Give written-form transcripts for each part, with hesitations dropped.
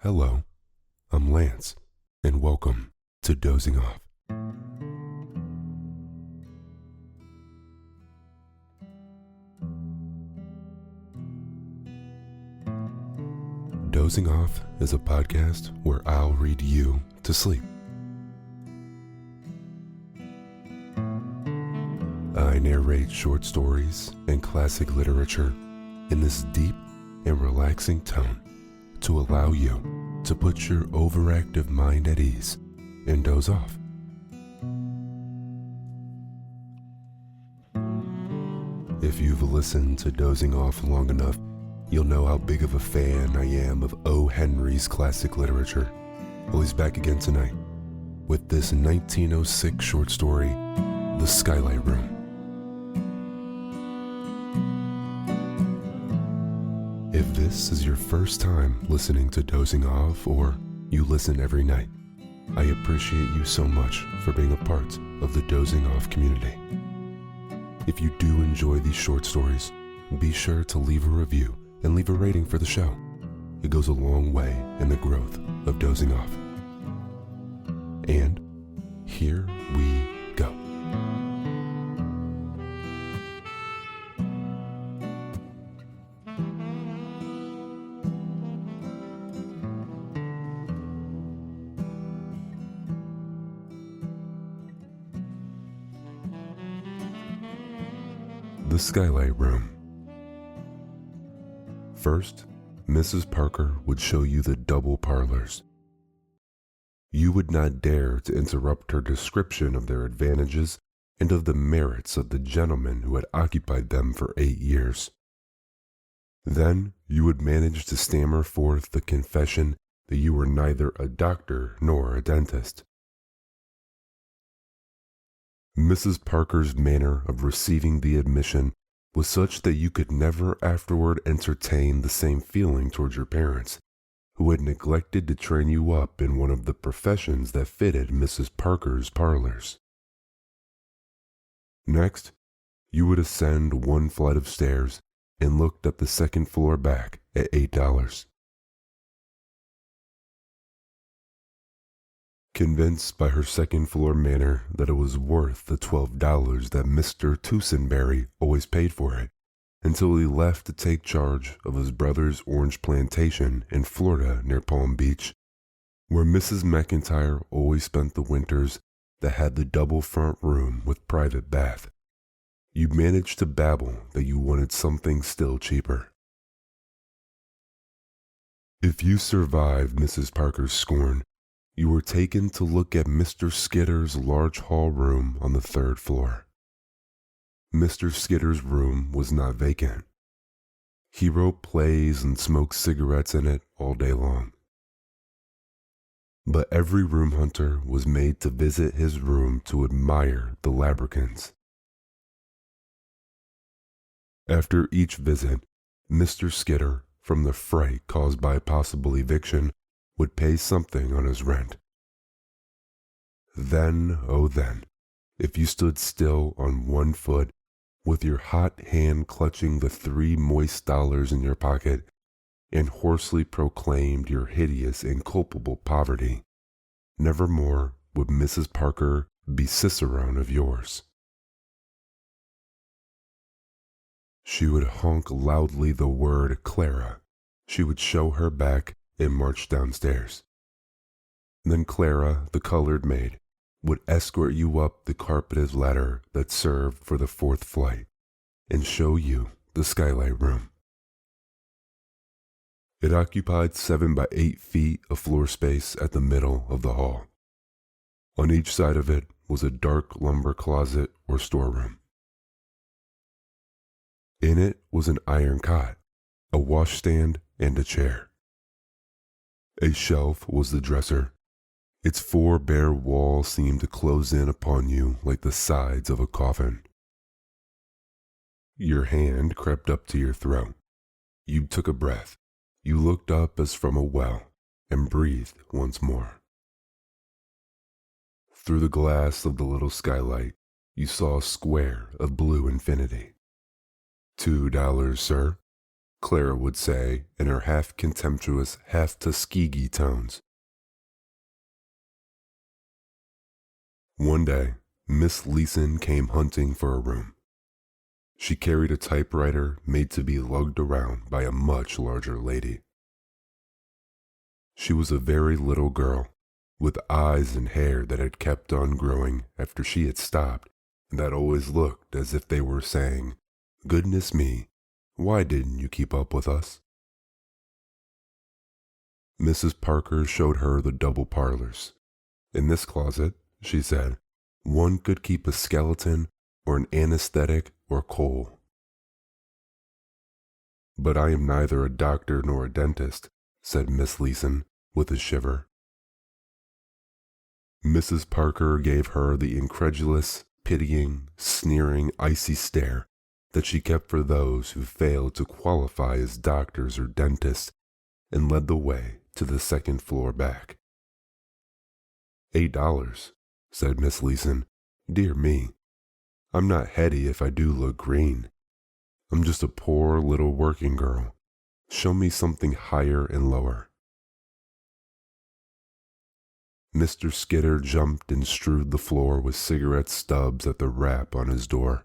Hello, I'm Lance, and welcome to Dozing Off. Dozing Off is a podcast where I'll read you to sleep. I narrate short stories and classic literature in this deep and relaxing tone to allow you to put your overactive mind at ease and doze off. If you've listened to Dozing Off long enough, you'll know how big of a fan I am of O. Henry's classic literature. Well, he's back again tonight with this 1906 short story, The Skylight Room. If this is your first time listening to Dozing Off, or you listen every night, I appreciate you so much for being a part of the Dozing Off community. If you do enjoy these short stories, be sure to leave a review and leave a rating for the show. It goes a long way in the growth of Dozing Off. And here we go. The Skylight Room. First, Mrs. Parker would show you the double parlors. You would not dare to interrupt her description of their advantages and of the merits of the gentleman who had occupied them for 8 years. Then you would manage to stammer forth the confession that you were neither a doctor nor a dentist. Mrs. Parker's manner of receiving the admission was such that you could never afterward entertain the same feeling towards your parents, who had neglected to train you up in one of the professions that fitted Mrs. Parker's parlors. Next, you would ascend one flight of stairs and looked at the second floor back at $8. Convinced by her second-floor manner that it was worth the $12 that Mr. Toosenberry always paid for it, until he left to take charge of his brother's orange plantation in Florida near Palm Beach, where Mrs. McIntyre always spent the winters that had the double front room with private bath. You managed to babble that you wanted something still cheaper. If you survived Mrs. Parker's scorn, you were taken to look at Mr. Skidder's large hall room on the 3rd floor. Mr. Skidder's room was not vacant. He wrote plays and smoked cigarettes in it all day long. But every room hunter was made to visit his room to admire the lambrequins. After each visit, Mr. Skidder, from the fright caused by possible eviction, would pay something on his rent. Then, oh then, if you stood still on one foot, with your hot hand clutching the 3 moist dollars in your pocket, and hoarsely proclaimed your hideous and culpable poverty, nevermore would Mrs. Parker be cicerone of yours. She would honk loudly the word Clara. She would show her back and march downstairs. Then Clara, the colored maid, would escort you up the carpeted ladder that served for the 4th flight and show you the Skylight Room. It occupied 7 by 8 feet of floor space at the middle of the hall. On each side of it was a dark lumber closet or storeroom. In it was an iron cot, a washstand, and a chair. A shelf was the dresser. Its 4 bare walls seemed to close in upon you like the sides of a coffin. Your hand crept up to your throat. You took a breath. You looked up as from a well and breathed once more. Through the glass of the little skylight, you saw a square of blue infinity. $2, sir, Clara would say in her half-contemptuous, half-Tuskegee tones. One day, Miss Leeson came hunting for a room. She carried a typewriter made to be lugged around by a much larger lady. She was a very little girl, with eyes and hair that had kept on growing after she had stopped, and that always looked as if they were saying, "Goodness me, why didn't you keep up with us?" Mrs. Parker showed her the double parlors. In this closet, she said, one could keep a skeleton or an anesthetic or coal. "But I am neither a doctor nor a dentist," said Miss Leeson with a shiver. Mrs. Parker gave her the incredulous, pitying, sneering, icy stare that she kept for those who failed to qualify as doctors or dentists, and led the way to the second floor back. $8, said Miss Leeson. Dear me, I'm not heady if I do look green. I'm just a poor little working girl. Show me something higher and lower. Mr. Skidder jumped and strewed the floor with cigarette stubs at the rap on his door.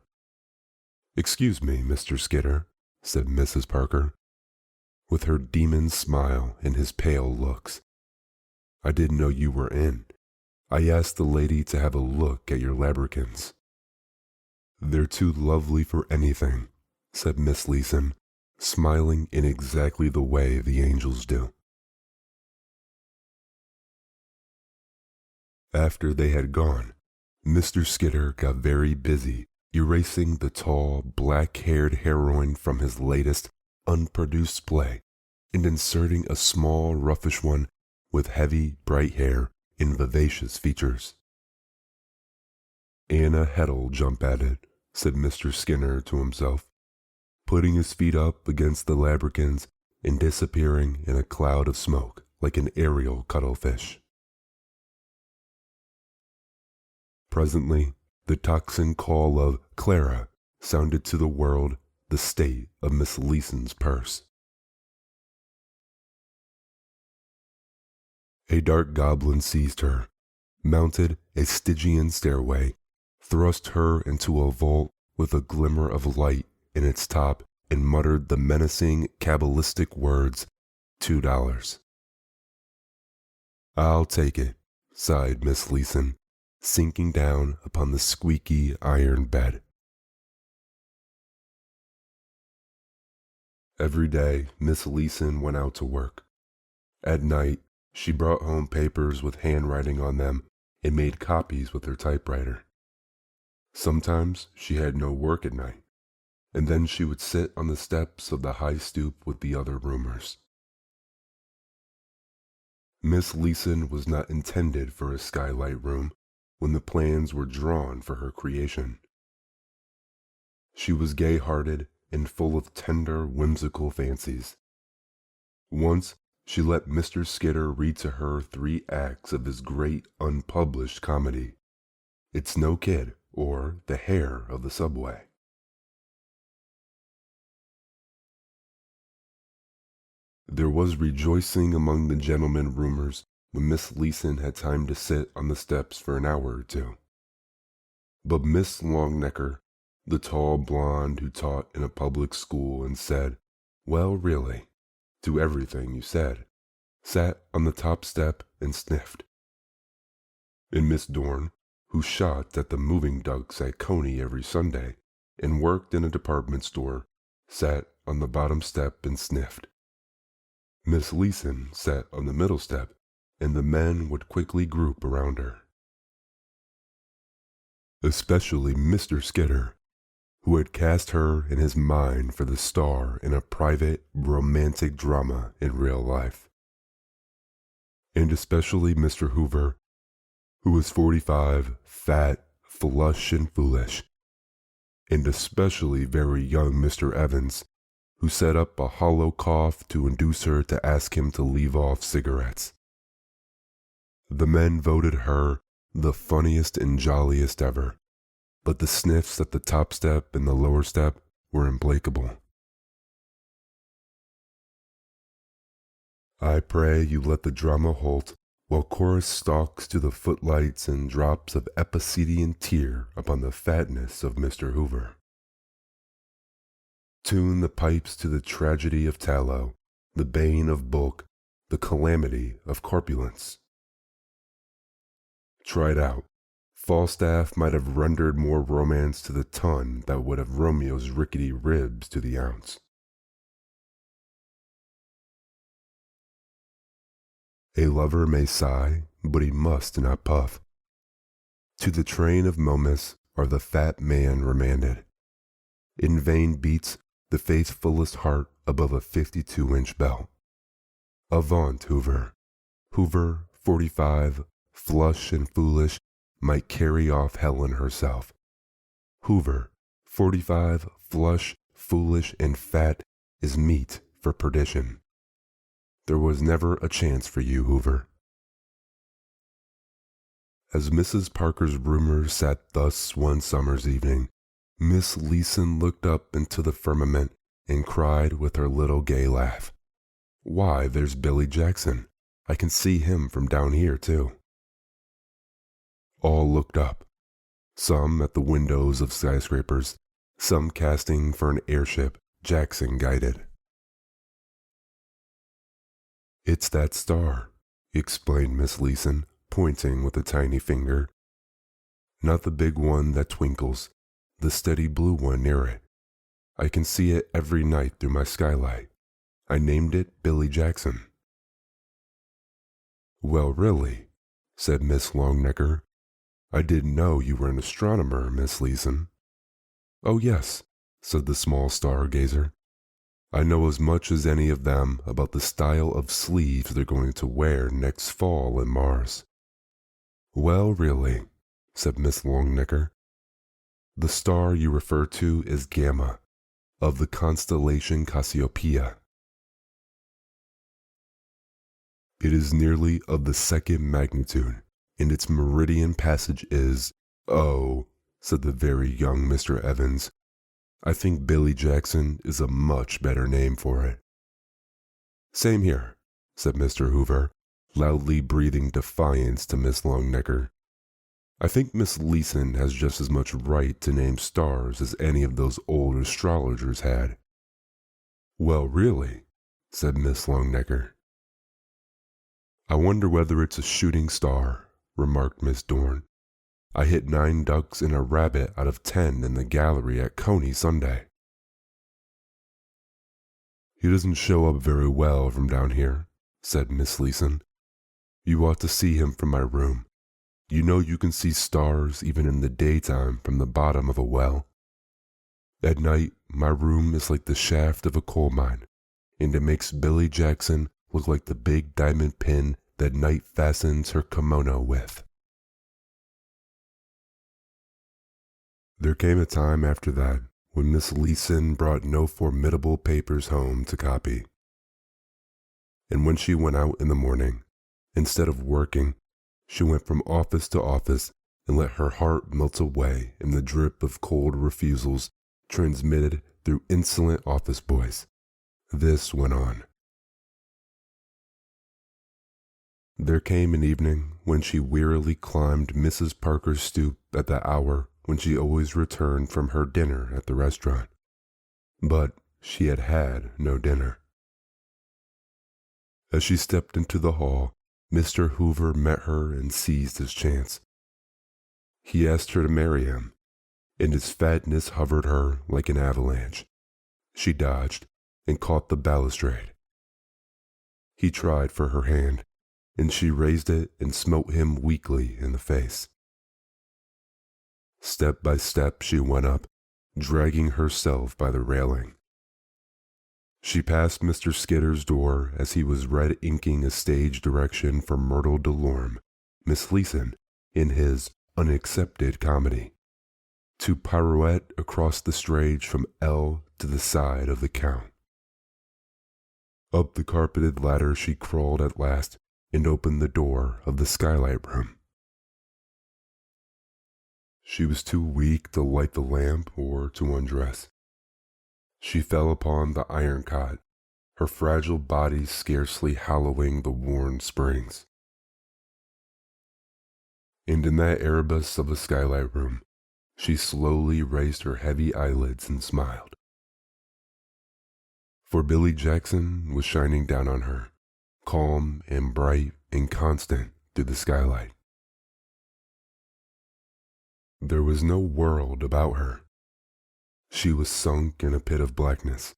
Excuse me, Mr. Skidder, said Mrs. Parker, with her demon smile and his pale looks. I didn't know you were in. I asked the lady to have a look at your labricans. They're too lovely for anything, said Miss Leeson, smiling in exactly the way the angels do. After they had gone, Mr. Skidder got very busy erasing the tall, black-haired heroine from his latest, unproduced play and inserting a small, roughish one with heavy, bright hair and vivacious features. Anna Hedd'll jump at it, said Mr. Skinner to himself, putting his feet up against the labricans and disappearing in a cloud of smoke like an aerial cuttlefish. Presently, the tocsin call of Clara sounded to the world the state of Miss Leeson's purse. A dark goblin seized her, mounted a Stygian stairway, thrust her into a vault with a glimmer of light in its top, and muttered the menacing, cabalistic words, $2. I'll take it, sighed Miss Leeson, sinking down upon the squeaky iron bed. Every day, Miss Leeson went out to work. At night, she brought home papers with handwriting on them and made copies with her typewriter. Sometimes she had no work at night, and then she would sit on the steps of the high stoop with the other roomers. Miss Leeson was not intended for a Skylight Room when the plans were drawn for her creation. She was gay-hearted and full of tender, whimsical fancies. Once she let Mr. Skidder read to her 3 acts of his great unpublished comedy, It's No Kid, or The Hair of the Subway. There was rejoicing among the gentlemen roomers when Miss Leeson had time to sit on the steps for an hour or two. But Miss Longnecker, the tall blonde who taught in a public school and said, "Well, really," to everything you said, sat on the top step and sniffed. And Miss Dorn, who shot at the moving ducks at Coney every Sunday and worked in a department store, sat on the bottom step and sniffed. Miss Leeson sat on the middle step, and the men would quickly group around her. Especially Mr. Skidder, who had cast her in his mind for the star in a private, romantic drama in real life. And especially Mr. Hoover, who was 45, fat, flush, and foolish. And especially very young Mr. Evans, who set up a hollow cough to induce her to ask him to leave off cigarettes. The men voted her the funniest and jolliest ever, but the sniffs at the top step and the lower step were implacable. I pray you let the drama halt while chorus stalks to the footlights and drops of epicedian tear upon the fatness of Mr. Hoover. Tune the pipes to the tragedy of tallow, the bane of bulk, the calamity of corpulence. Try it out. Falstaff might have rendered more romance to the ton that would have Romeo's rickety ribs to the ounce. A lover may sigh, but he must not puff. To the train of Momus are the fat man remanded. In vain beats the faithfullest heart above a 52-inch belt. Avaunt, Hoover. Hoover, 45, flush and foolish, might carry off Helen herself. Hoover, 45, flush, foolish, and fat, is meat for perdition. There was never a chance for you, Hoover. As Mrs. Parker's roomers sat thus one summer's evening, Miss Leeson looked up into the firmament and cried with her little gay laugh, "Why, there's Billy Jackson. I can see him from down here, too." All looked up, some at the windows of skyscrapers, some casting for an airship Jackson guided. "It's that star," explained Miss Leeson, pointing with a tiny finger. "Not the big one that twinkles, the steady blue one near it. I can see it every night through my skylight. I named it Billy Jackson." "Well, really," said Miss Longnecker, "I didn't know you were an astronomer, Miss Leeson." "Oh, yes," said the small stargazer. "I know as much as any of them about the style of sleeves they're going to wear next fall in Mars." "Well, really," said Miss Longnecker, "the star you refer to is Gamma, of the constellation Cassiopeia. It is nearly of the second magnitude, and its meridian passage is—" "Oh," said the very young Mr. Evans, "I think Billy Jackson is a much better name for it." "Same here," said Mr. Hoover, loudly breathing defiance to Miss Longnecker. "I think Miss Leeson has just as much right to name stars as any of those old astrologers had." "Well, really," said Miss Longnecker. "I wonder whether it's a shooting star," remarked Miss Dorn. "I hit 9 ducks and a rabbit out of 10 in the gallery at Coney Sunday." "He doesn't show up very well from down here," said Miss Leeson. "You ought to see him from my room. You know you can see stars even in the daytime from the bottom of a well. At night, my room is like the shaft of a coal mine, and it makes Billy Jackson look like the big diamond pin that Night fastens her kimono with." There came a time after that when Miss Leeson brought no formidable papers home to copy. And when she went out in the morning, instead of working, she went from office to office and let her heart melt away in the drip of cold refusals transmitted through insolent office boys. This went on. There came an evening when she wearily climbed Mrs. Parker's stoop at the hour when she always returned from her dinner at the restaurant. But she had had no dinner. As she stepped into the hall, Mr. Hoover met her and seized his chance. He asked her to marry him, and his fatness hovered her like an avalanche. She dodged and caught the balustrade. He tried for her hand, and she raised it and smote him weakly in the face. Step by step she went up, dragging herself by the railing. She passed Mr. Skidder's door as he was red inking a stage direction for Myrtle Delorme, Miss Leeson, in his unaccepted comedy, to pirouette across the stage from L to the side of the Count. Up the carpeted ladder she crawled at last and opened the door of the Skylight Room. She was too weak to light the lamp or to undress. She fell upon the iron cot, her fragile body scarcely hollowing the worn springs. And in that Erebus of a Skylight Room, she slowly raised her heavy eyelids and smiled. For Billy Jackson was shining down on her, calm and bright and constant through the skylight. There was no world about her. She was sunk in a pit of blackness,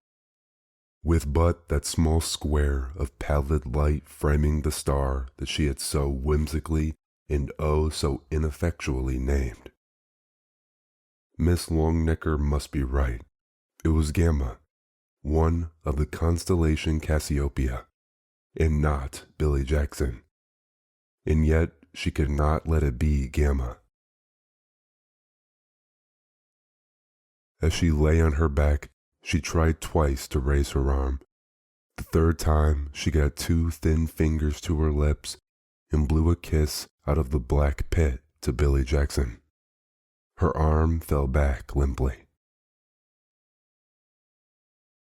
with but that small square of pallid light framing the star that she had so whimsically and oh so ineffectually named. Miss Longnecker must be right. It was Gamma, one of the constellation Cassiopeia, and not Billy Jackson. And yet she could not let it be Gamma. As she lay on her back, she tried twice to raise her arm. The third time, she got two thin fingers to her lips and blew a kiss out of the black pit to Billy Jackson. Her arm fell back limply.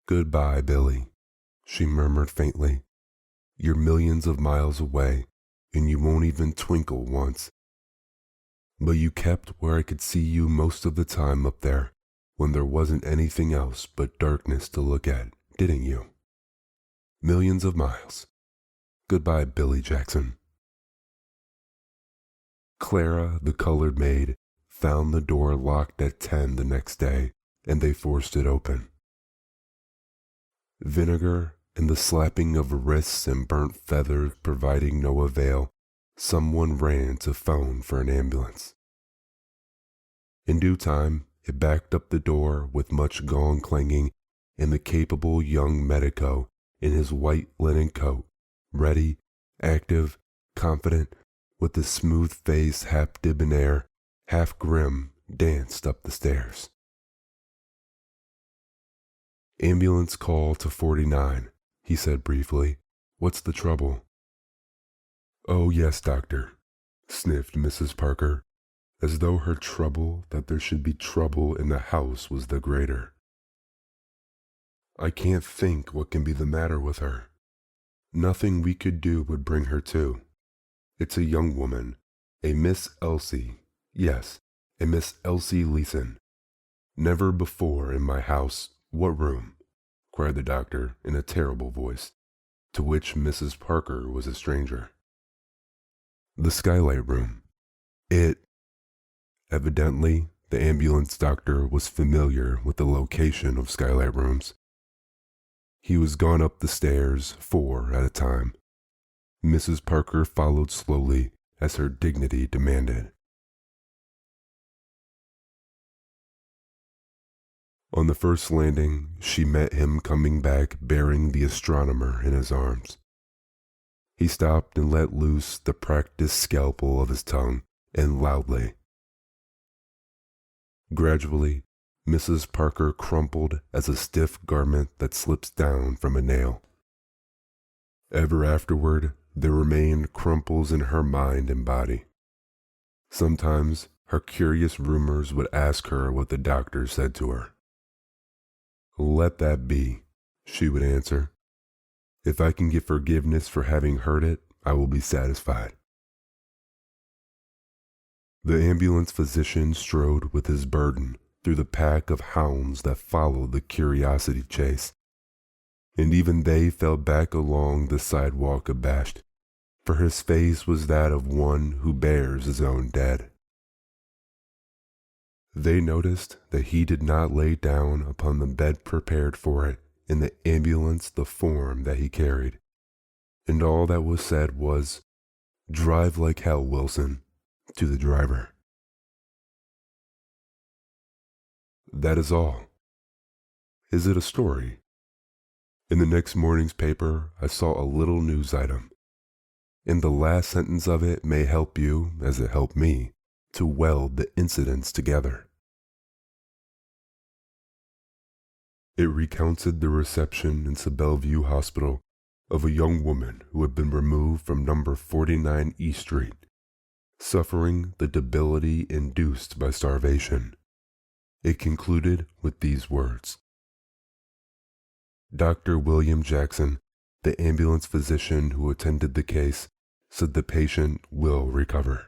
"Goodbye, Billy," she murmured faintly. "You're millions of miles away, and you won't even twinkle once. But you kept where I could see you most of the time up there, when there wasn't anything else but darkness to look at, didn't you? Millions of miles. Goodbye, Billy Jackson." Clara, the colored maid, found the door locked at 10 the next day, and they forced it open. Vinegar and the slapping of wrists and burnt feathers providing no avail, someone ran to phone for an ambulance. In due time, it backed up the door with much gong clanging and the capable young medico in his white linen coat, ready, active, confident, with his smooth face half debonair, half grim, danced up the stairs. "Ambulance call to 49, he said briefly. "What's the trouble?" "Oh, yes, doctor," sniffed Mrs. Parker, as though her trouble that there should be trouble in the house was the greater. "I can't think what can be the matter with her. Nothing we could do would bring her to. It's a young woman, a Miss Elsie, yes, a Miss Elsie Leeson. Never before in my house. What room?" cried the doctor in a terrible voice, to which Mrs. Parker was a stranger. "The Skylight Room. Evidently, the ambulance doctor was familiar with the location of Skylight Rooms. He was gone up the stairs, 4 at a time. Mrs. Parker followed slowly as her dignity demanded. On the first landing, she met him coming back bearing the astronomer in his arms. He stopped and let loose the practiced scalpel of his tongue, and loudly. Gradually, Mrs. Parker crumpled as a stiff garment that slips down from a nail. Ever afterward, there remained crumples in her mind and body. Sometimes her curious rumors would ask her what the doctor said to her. "Let that be," she would answer. "If I can get forgiveness for having heard it, I will be satisfied." The ambulance physician strode with his burden through the pack of hounds that followed the curiosity chase, and even they fell back along the sidewalk abashed, for his face was that of one who bears his own dead. They noticed that he did not lay down upon the bed prepared for it in the ambulance the form that he carried, and all that was said was, "Drive like hell, Wilson," to the driver. That is all. Is it a story? In the next morning's paper, I saw a little news item, and the last sentence of it may help you, as it helped me, to weld the incidents together. It recounted the reception in Bellevue Hospital of a young woman who had been removed from number 49 East Street, suffering the debility induced by starvation. It concluded with these words: Dr. William Jackson, the ambulance physician who attended the case, said the patient will recover.